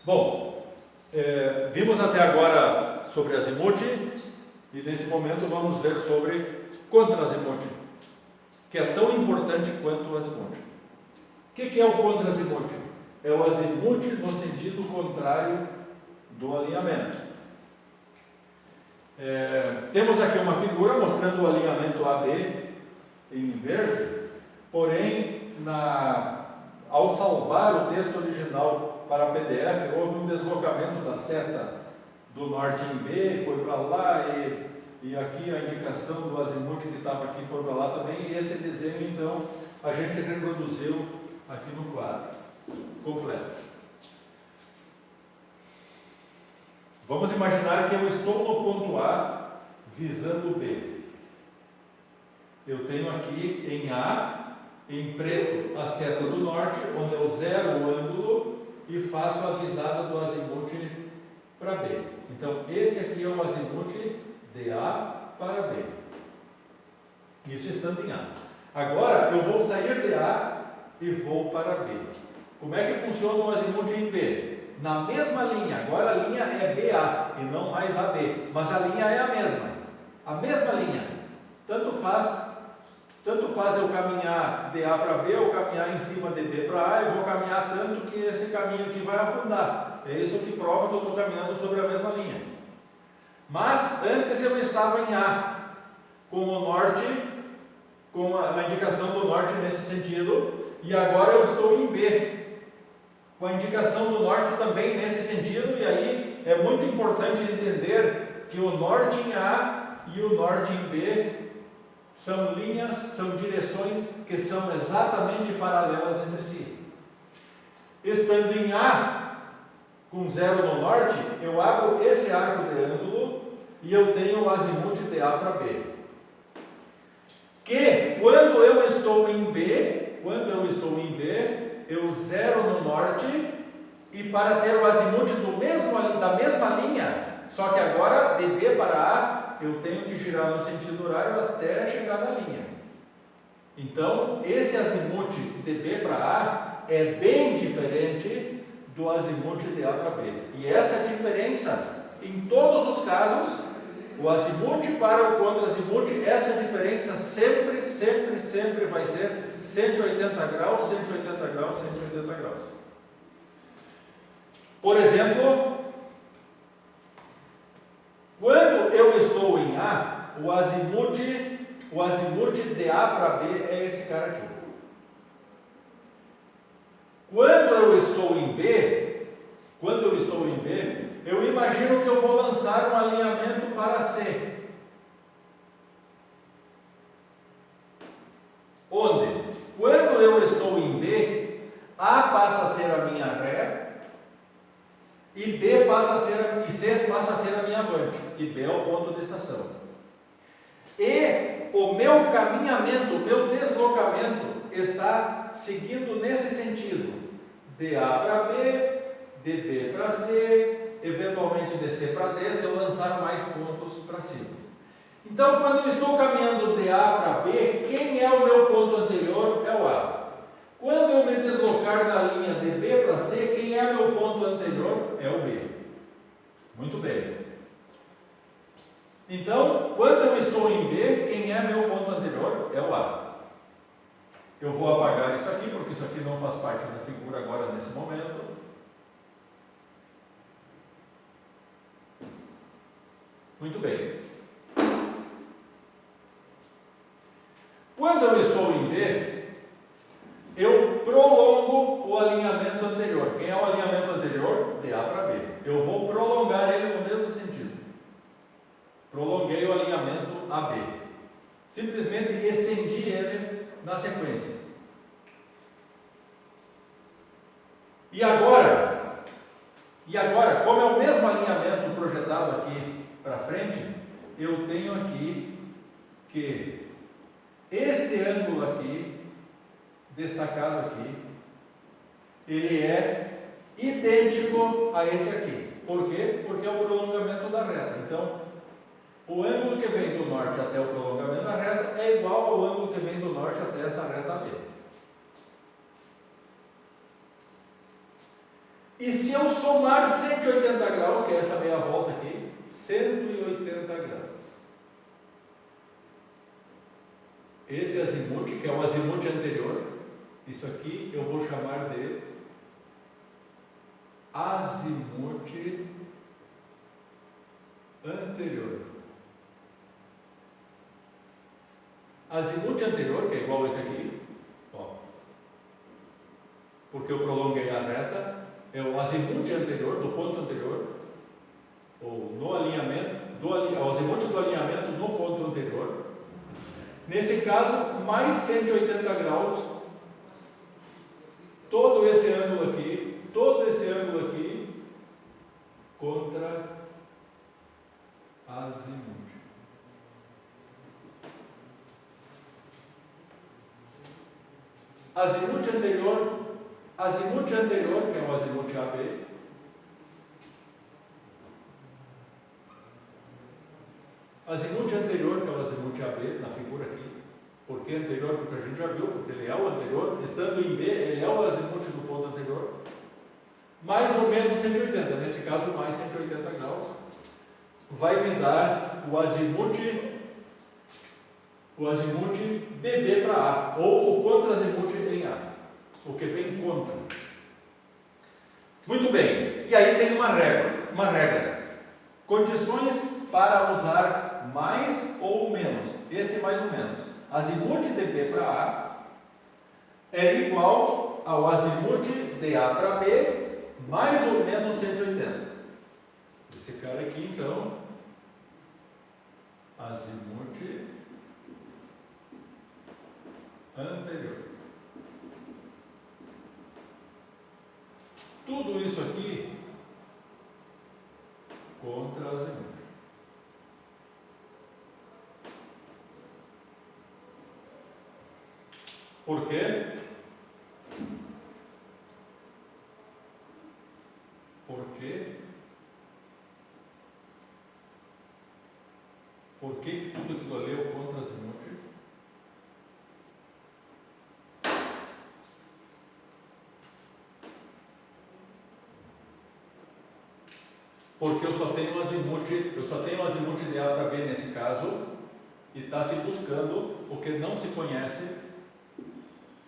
Bom, vimos até agora sobre azimuth e nesse momento vamos ver sobre contra-azimuth, que é tão importante quanto o azimuth. O que é o contra-azimuth? É o azimuth no sentido contrário do alinhamento. Temos aqui uma figura mostrando o alinhamento AB em verde, porém, ao salvar o texto original para PDF, houve um deslocamento da seta do norte em B, foi para lá, e aqui a indicação do azimuth que estava aqui foi para lá também, e esse desenho, então, a gente reproduziu aqui no quadro completo. Vamos imaginar que eu estou no ponto A visando B. Eu tenho aqui em A, em preto, a seta do norte, onde eu zero o ângulo e faço a visada do azimuth para B. Então, esse aqui é o azimuth de A para B. Isso estando em A. Agora, eu vou sair de A e vou para B. Como é que funciona o azimuth em B? Na mesma linha, agora a linha é BA e não mais AB, mas a linha é a mesma linha. Tanto faz eu caminhar de A para B ou caminhar em cima de B para A, eu vou caminhar tanto que esse caminho aqui vai afundar. É isso que prova que eu estou caminhando sobre a mesma linha. Mas antes eu estava em A, com o norte, com a indicação do norte nesse sentido, e agora eu estou em B, com a indicação do norte também nesse sentido, e aí é muito importante entender que o norte em A e o norte em B são linhas, são direções que são exatamente paralelas entre si. Estando em A, com zero no norte, eu abro esse arco de ângulo e eu tenho o azimuth de A para B. Que quando eu estou em B, eu zero no norte, e para ter o azimuth da mesma linha, só que agora de B para A, eu tenho que girar no sentido horário até chegar na linha. Então, esse azimuth de B para A é bem diferente do azimuth de A para B. E essa diferença, em todos os casos, o azimuth para o contra-azimuth, essa diferença sempre vai ser 180 graus, 180 graus, 180 graus. Por exemplo, quando eu estou em A, o azimuth de A para B é esse cara aqui. Quando eu estou em B, eu imagino que eu vou lançar um alinhamento para C. Onde? Quando eu estou em B, A passa a ser a minha ré, e C passa a ser a minha avante, e B é o ponto de estação. E o meu caminhamento, o meu deslocamento está seguindo nesse sentido, de A para B, de B para C, eventualmente de C para D, se eu lançar mais pontos para cima. Então, quando eu estou caminhando de A para B, quem é o meu ponto anterior? É o A. Quando eu me deslocar na linha de B para C, quem é o meu ponto anterior? É o B. Muito bem. Então, quando eu estou em B, quem é meu ponto anterior? É o A. Eu vou apagar isso aqui, porque isso aqui não faz parte da figura agora nesse momento. Muito bem. Quando eu estou em B, eu prolongo o alinhamento anterior. Quem é o alinhamento anterior? De A para B. Eu vou prolongar ele no mesmo sentido. Prolonguei o alinhamento AB. Simplesmente estendi ele na sequência. E agora, como é o mesmo alinhamento projetado aqui para frente, eu tenho aqui que este ângulo aqui, destacado aqui, ele é idêntico a esse aqui. Por quê? Porque é o prolongamento da reta. Então, o ângulo que vem do norte até o prolongamento da reta é igual ao ângulo que vem do norte até essa reta B. E se eu somar 180 graus, que é essa meia volta aqui, 180 graus. Esse azimuth, que é o azimuth anterior, isso aqui eu vou chamar de azimuth anterior. Azimuth anterior, que é igual a esse aqui, ó, porque eu prolonguei a reta, é o azimuth anterior, do ponto anterior, ou no alinhamento, o azimuth do alinhamento no ponto anterior. Nesse caso, mais 180 graus, todo esse ângulo aqui, contra azimuth. Azimuth anterior, que é o azimuth AB, azimuth anterior, que é o azimuth AB, na figura aqui. Por que anterior? Porque a gente já viu, porque ele é o anterior, estando em B, ele é o azimuth do ponto anterior, mais ou menos 180, nesse caso mais 180 graus, vai me dar o azimuth DB para A, ou o contra-azimuth em A, o que vem contra. Muito bem, e aí tem uma regra. Condições para usar mais ou menos, esse mais ou menos. Azimuth DB para A é igual ao azimuth de A para B, mais ou menos 180. Esse cara aqui, então, azimuth anterior. Tudo isso aqui contra azimuth. Por quê? Por que tudo aquilo ali é o contra azimuth? Porque eu só tenho um azimuth de A para B nesse caso, e está se buscando o que não se conhece,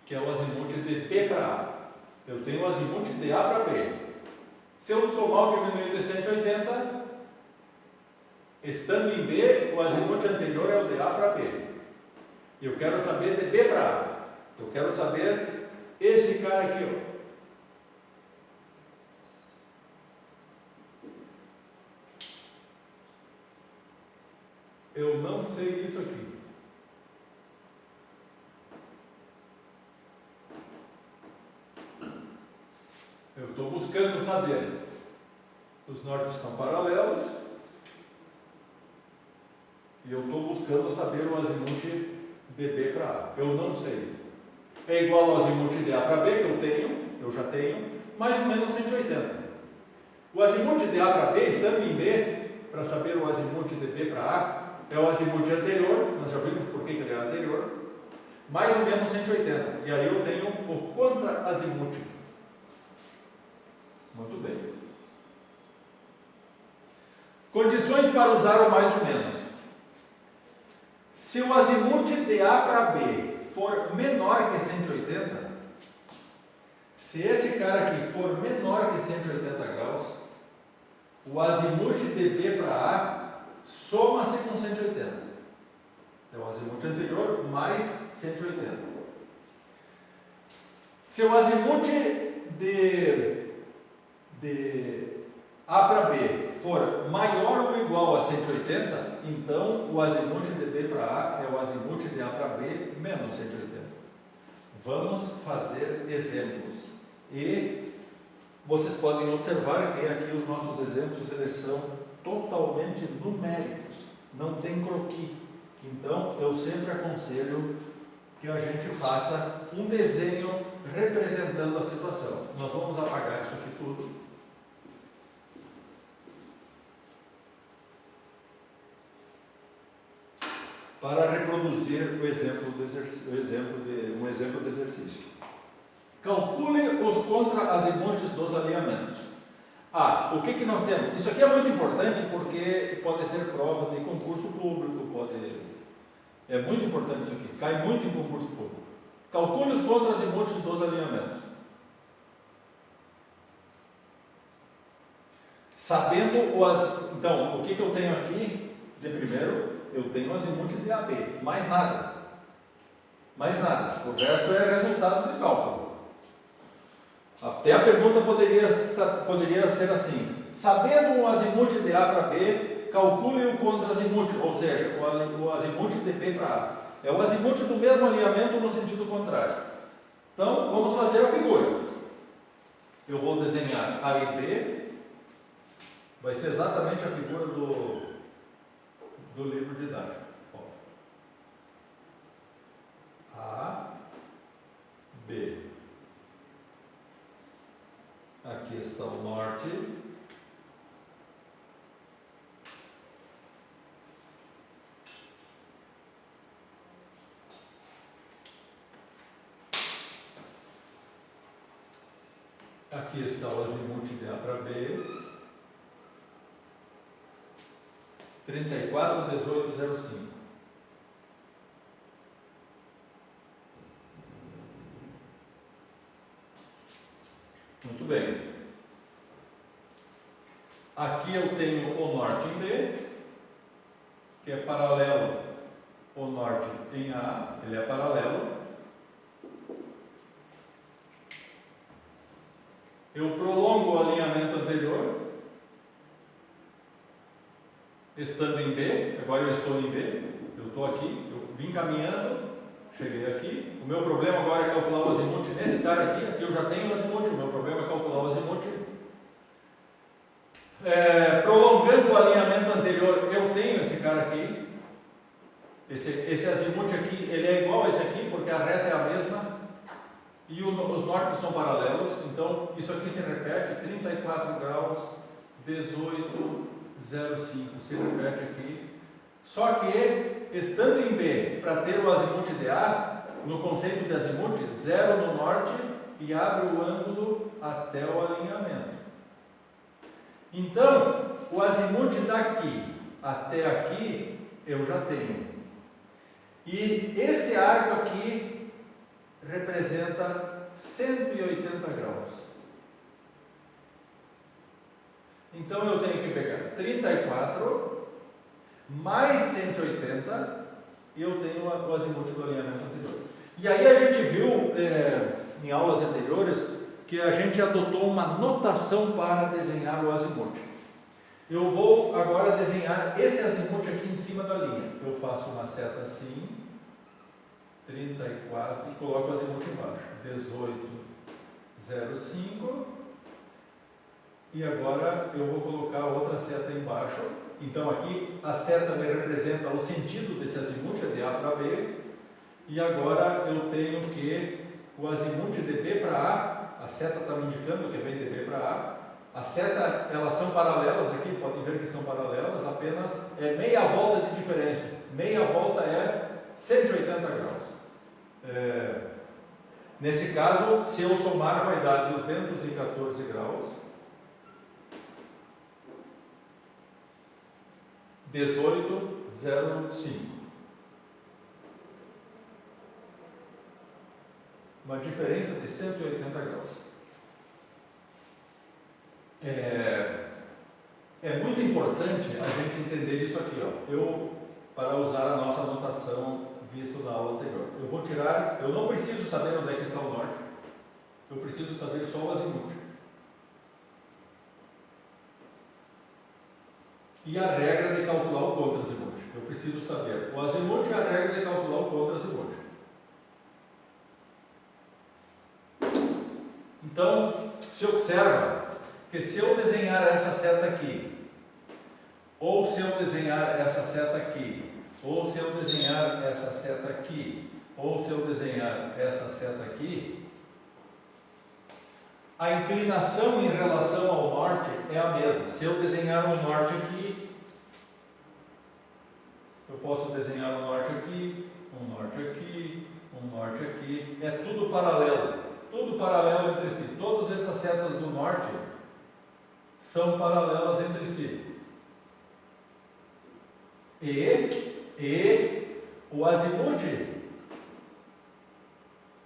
que é o azimuth de B para A. Eu tenho o azimuth de A para B. Se eu somar ou diminuir de 180, estando em B, o azimuth anterior é o de A para B. E eu quero saber de B para A. Eu quero saber esse cara aqui, ó. Eu não sei isso aqui. Eu estou buscando saber. Os nortes são paralelos. E eu estou buscando saber o azimuth de B para A. Eu não sei. É igual ao azimuth de A para B, que eu já tenho, mais ou menos 180. O azimuth de A para B, estando em B, para saber o azimuth de B para A, é o azimuth anterior, nós já vimos por que ele é anterior, mais ou menos 180. E aí eu tenho o contra-azimuth. Muito bem. Condições para usar o mais ou menos. Se o azimuth de A para B for menor que 180, se esse cara aqui for menor que 180 graus, o azimuth de B para A soma-se com 180. É o azimuth anterior mais 180. Se o azimuth de A para B for maior ou igual a 180, então o azimuth de B para A é o azimuth de A para B menos 180. Vamos fazer exemplos. E vocês podem observar que aqui os nossos exemplos eles são totalmente numéricos, não tem croquis. Então eu sempre aconselho que a gente faça um desenho representando a situação. Nós vamos apagar isso aqui tudo. Para reproduzir um exemplo de exercício. Calcule os contra-azimutes dos alinhamentos. O que nós temos? Isso aqui é muito importante porque pode ser prova de concurso público, é muito importante isso aqui, cai muito em concurso público. Calcule os contra-azimutes dos alinhamentos. Sabendo então, o que eu tenho aqui? De primeiro, eu tenho o azimute de AB, mais nada. Mais nada. O resto é resultado de cálculo. Até a pergunta poderia ser assim: sabendo o azimute de A para B, calcule o contra-azimute, ou seja, o azimute de B para A. É o azimute do mesmo alinhamento no sentido contrário. Então, vamos fazer a figura. Eu vou desenhar A e B. Vai ser exatamente a figura do livro didático. A, B. Aqui está o norte. Aqui está o azimute de A para B. 34, 18, 05. Muito bem. Aqui eu tenho o norte em B, que é paralelo ao norte em A, ele é paralelo. Eu prolongo o alinhamento anterior, estando em B, agora eu estou em B, eu estou aqui, eu vim caminhando, cheguei aqui. O meu problema agora é calcular o azimute nesse cara aqui eu já tenho o azimute, o meu problema é calcular o azimute. Prolongando o alinhamento anterior, eu tenho esse cara aqui, esse azimute aqui, ele é igual a esse aqui, porque a reta é a mesma, e os nortes são paralelos, então isso aqui se repete, 34 graus, 18, 05, se repete aqui. Só que, estando em B, para ter o azimute de A, no conceito de azimute, 0 no norte e abre o ângulo até o alinhamento. Então, o azimute daqui até aqui, eu já tenho. E esse arco aqui representa 180 graus. Então eu tenho que pegar 34 mais 180 e eu tenho o azimute do alinhamento anterior. E aí a gente viu em aulas anteriores que a gente adotou uma notação para desenhar o azimute. Eu vou agora desenhar esse azimute aqui em cima da linha. Eu faço uma seta assim, 34 e coloco o azimute embaixo, 18,05. E agora eu vou colocar outra seta embaixo. Então aqui a seta me representa o sentido desse azimute, de A para B. E agora eu tenho que o azimute de B para A seta está me indicando que vem de B para A. A seta, elas são paralelas aqui, podem ver que são paralelas, apenas é meia volta de diferença. Meia volta é 180 graus. Nesse caso, se eu somar, vai dar 214 graus. 18,05. Uma diferença de 180 graus. É muito importante a gente entender isso aqui, para usar a nossa anotação vista na aula anterior. Eu vou tirar, eu não preciso saber onde é que está o norte, eu preciso saber só o azimute. E a regra de calcular o contra-azimute. Eu preciso saber o azimute e a regra de calcular o contra-azimute. Então, se observa que se eu desenhar essa seta aqui, ou se eu desenhar essa seta aqui, ou se eu desenhar essa seta aqui, ou se eu desenhar essa seta aqui, a inclinação em relação ao norte é a mesma. Se eu desenhar um norte aqui, eu posso desenhar um norte aqui, um norte aqui, um norte aqui, é tudo paralelo. tudo paralelo entre si. Todas essas setas do norte são paralelas entre si. E o azimuth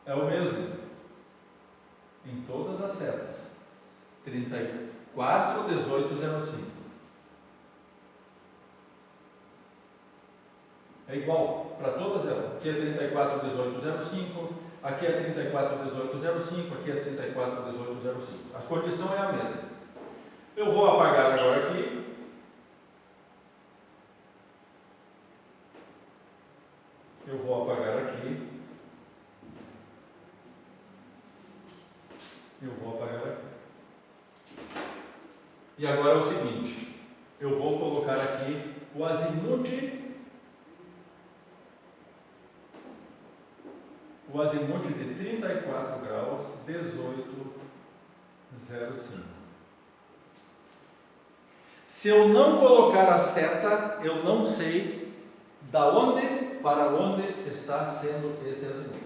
é o mesmo em todas as setas. 34, 18, 05. É igual para todas elas. Aqui é 34, 18, 05. Aqui é 34, 18, 05. Aqui é 34, 18, 05. A condição é a mesma. Eu vou apagar agora aqui. Eu vou apagar aqui. Eu vou apagar aqui. E agora é o seguinte. Eu vou colocar aqui o azimuth. O azimuth de 34 graus, 18, 05. Se eu não colocar a seta, eu não sei da onde para onde está sendo esse azimuth.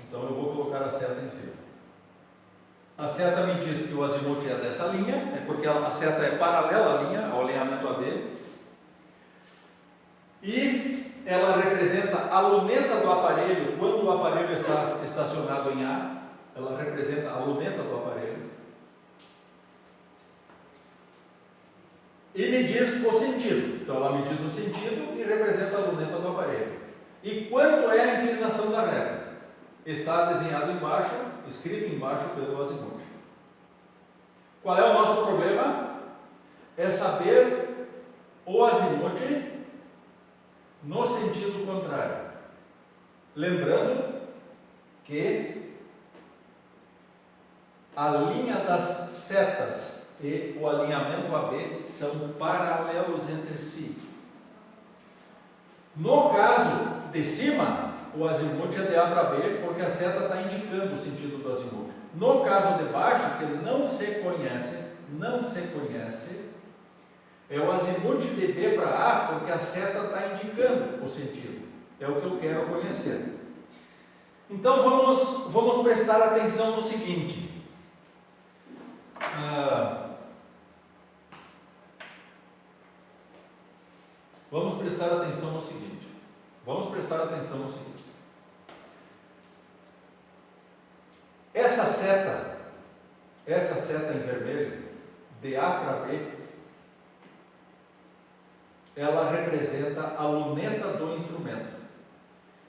Então eu vou colocar a seta em cima. A seta me diz que o azimuth é dessa linha, é porque a seta é paralela à linha, ao alinhamento AB. E ela representa a luneta do aparelho quando o aparelho está estacionado em A. Ela representa a luneta do aparelho. E me diz o sentido. Então ela me diz o sentido e representa a luneta do aparelho. E quanto é a inclinação da reta? Está desenhado embaixo, escrito embaixo pelo azimuth. Qual é o nosso problema? É saber o azimuth no sentido contrário. Lembrando que a linha das setas e o alinhamento AB são paralelos entre si. No caso de cima, o azimuth é de A para B, porque a seta está indicando o sentido do azimuth. No caso de baixo, que não se conhece, é o azimuth de B para A, porque a seta está indicando o sentido. É o que eu quero conhecer. Então vamos prestar atenção no seguinte. Vamos prestar atenção no seguinte. Essa seta em vermelho, de A para B, ela representa a luneta do instrumento.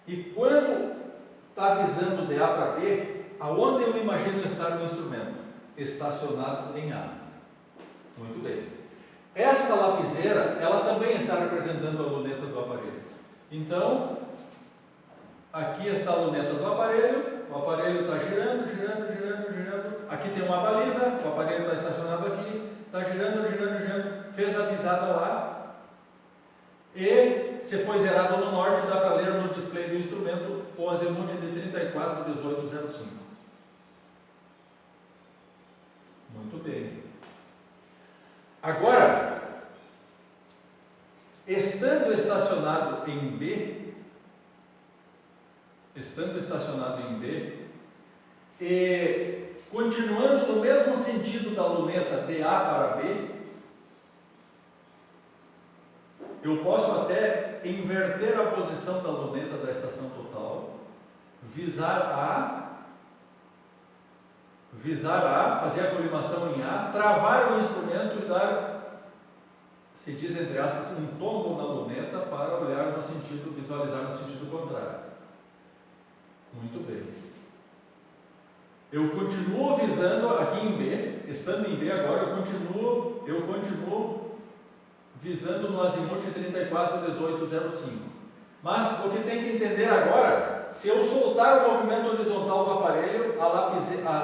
E quando está visando de A para B, aonde eu imagino estar o instrumento? Estacionado em A. Muito bem. Esta lapiseira, ela também está representando a luneta do aparelho. Então, aqui está a luneta do aparelho, o aparelho está girando. Aqui tem uma baliza, o aparelho está estacionado aqui, está girando, fez a visada lá. E se foi zerado no norte, dá para ler no display do instrumento o azimuth de 34, 18, 05. Muito bem. Agora, estando estacionado em B, e continuando no mesmo sentido da luneta de A para B, eu posso até inverter a posição da luneta da estação total, visar A, fazer a colimação em A, travar o instrumento e dar, se diz entre aspas, um tombo na luneta para olhar no sentido, visualizar no sentido contrário. Muito bem. Eu continuo visando aqui em B, estando em B agora, eu continuo visando no azimuth 34, 18, 05. Mas o que tem que entender agora, se eu soltar o movimento horizontal do aparelho, a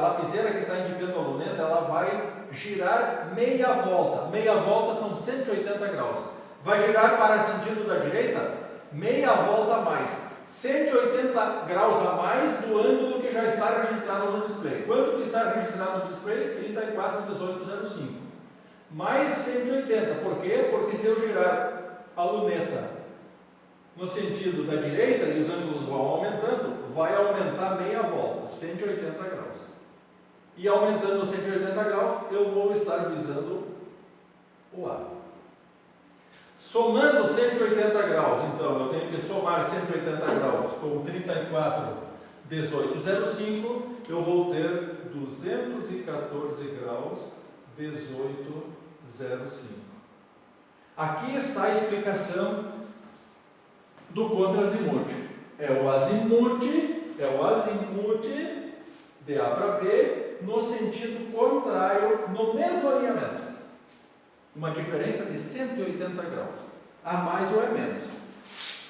lapiseira que está indicando a luneta, ela vai girar meia volta. Meia volta são 180 graus. Vai girar para o sentido da direita, meia volta a mais. 180 graus a mais do ângulo que já está registrado no display. Quanto que está registrado no display? 34, 18, 05. Mais 180. Por quê? Porque se eu girar a luneta no sentido da direita e os ângulos vão aumentando, vai aumentar meia volta, 180 graus. E aumentando 180 graus, eu vou estar visando o A. Somando 180 graus, então, eu tenho que somar 180 graus com 34,1805, eu vou ter 214 graus 18,05. Aqui está a explicação do contra-azimuth. É o azimuth de A para B no sentido contrário, no mesmo alinhamento. Uma diferença de 180 graus. A mais ou a menos.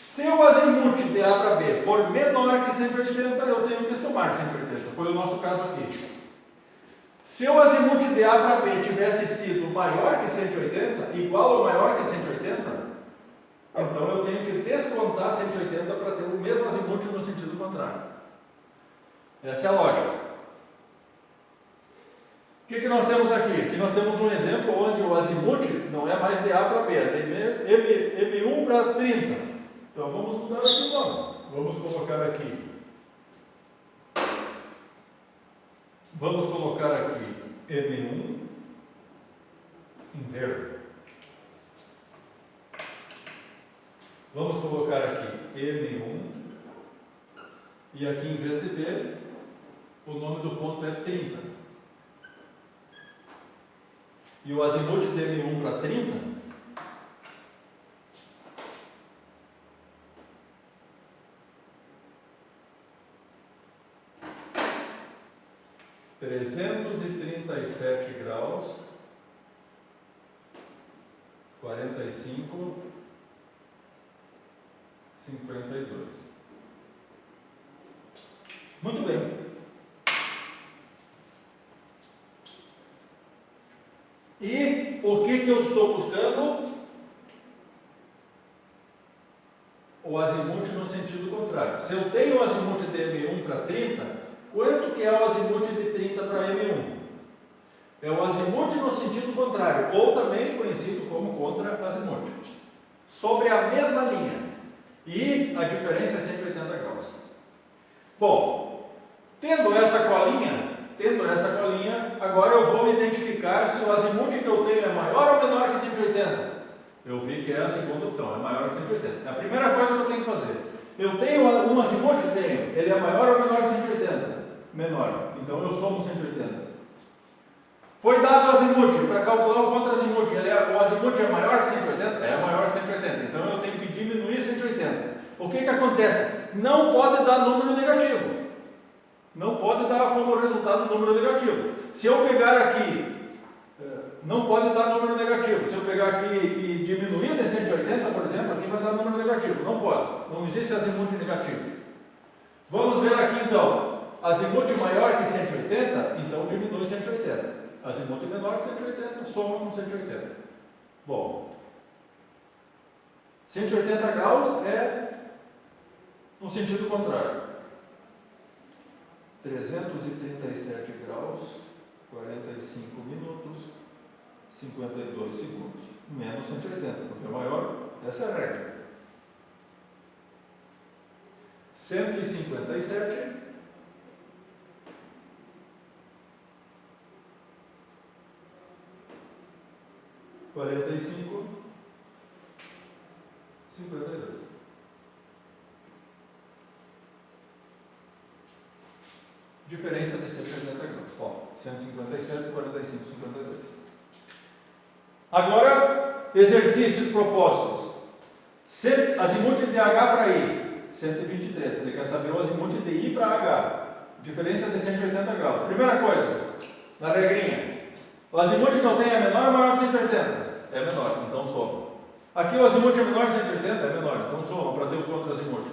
Se o azimuth de A para B for menor que 180, eu tenho que somar 180. Foi o nosso caso aqui. Se o azimuth de A para B tivesse sido maior que 180, igual ou maior que 180, então eu tenho que descontar 180 para ter o mesmo azimuth no sentido contrário. Essa é a lógica. O que nós temos aqui? Aqui nós temos um exemplo onde o azimuth não é mais de A para B, é de M1 para 30. Então vamos mudar aqui o nome. Vamos colocar aqui. Vamos colocar aqui M1 em verde. Vamos colocar aqui M1 e aqui em vez de B, o nome do ponto é 30. E o azimuth de M1 para 30 337 graus 45 52. Muito bem. E o que eu estou buscando? O azimuth no sentido contrário. Se eu tenho o azimuth de M1 para 30, quanto que é o azimuth de 30 para M1? É o azimuth no sentido contrário, ou também conhecido como contra-azimuth. Sobre a mesma linha. E a diferença é 180 graus. Bom, tendo essa colinha, agora eu vou identificar se o azimuth que eu tenho é maior ou menor que 180. Eu vi que é a segunda opção, é maior que 180. É a primeira coisa que eu tenho que fazer. Eu tenho um azimuth? Tenho. Ele é maior ou menor que 180? Menor. Então eu somo 180. Foi dado o azimuth para calcular o contra-azimuth. O azimuth é maior que 180? É maior que 180. Então eu tenho que diminuir 180. O que acontece? Não pode dar número negativo. Não pode dar como resultado número negativo. Se eu pegar aqui, não pode dar número negativo. Se eu pegar aqui e diminuir de 180, por exemplo, aqui vai dar número negativo. Não pode. Não existe azimuth negativo. Vamos ver aqui então. Azimuth maior que 180, então diminui 180. Azimuth menor que 180, soma com 180. Bom, 180 graus é no sentido contrário. 337 graus, 45 minutos, 52 segundos. Menos 180, porque é maior, essa é a regra. 157 45 52. Diferença de 180 graus. Ó, 157, 45, 52. Agora, exercícios propostos. Azimuth de H para I, 123. Você quer saber o azimuth de I para H. Diferença de 180 graus. Primeira coisa, na regrinha. O azimuth que eu tenho é menor ou maior que 180? É menor, então soma. Aqui o azimuth é menor que 180? É menor, então soma para ter o contra-azimuth.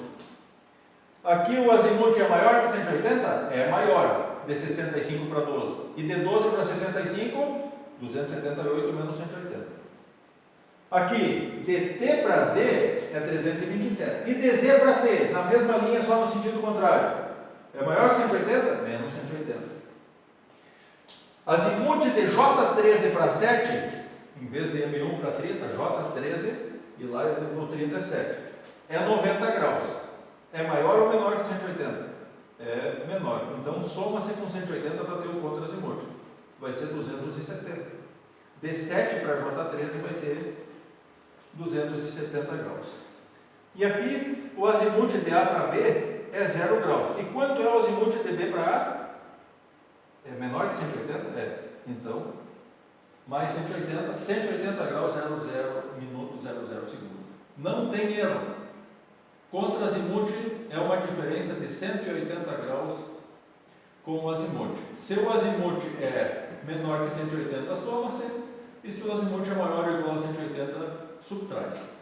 Aqui o azimuth é maior que 180? É maior, de 65 para 12. E de 12 para 65, 278 menos 180. Aqui, de T para Z é 327. E de Z para T, na mesma linha, só no sentido contrário. É maior que 180? Menos 180. Azimuth de J13 para 7, em vez de M1 para 30, J13, e lá no 30 é 7. É 90 graus. É maior ou menor que 180? é menor. Então, soma-se com 180 para ter o contra-azimuth. Vai ser 270. D7 para J13 vai ser 270 graus. E aqui, o azimuth de A para B é 0 graus. E quanto é o azimuth de B para A? É menor que 180? É. Então, mais 180. 180 graus, 00 minuto, 00 segundo. Não tem erro. Contra-azimuth é uma diferença de 180 graus com o azimuth. Se o azimuth é menor que 180, soma-se. E se o azimuth é maior ou igual a 180, subtrai-se.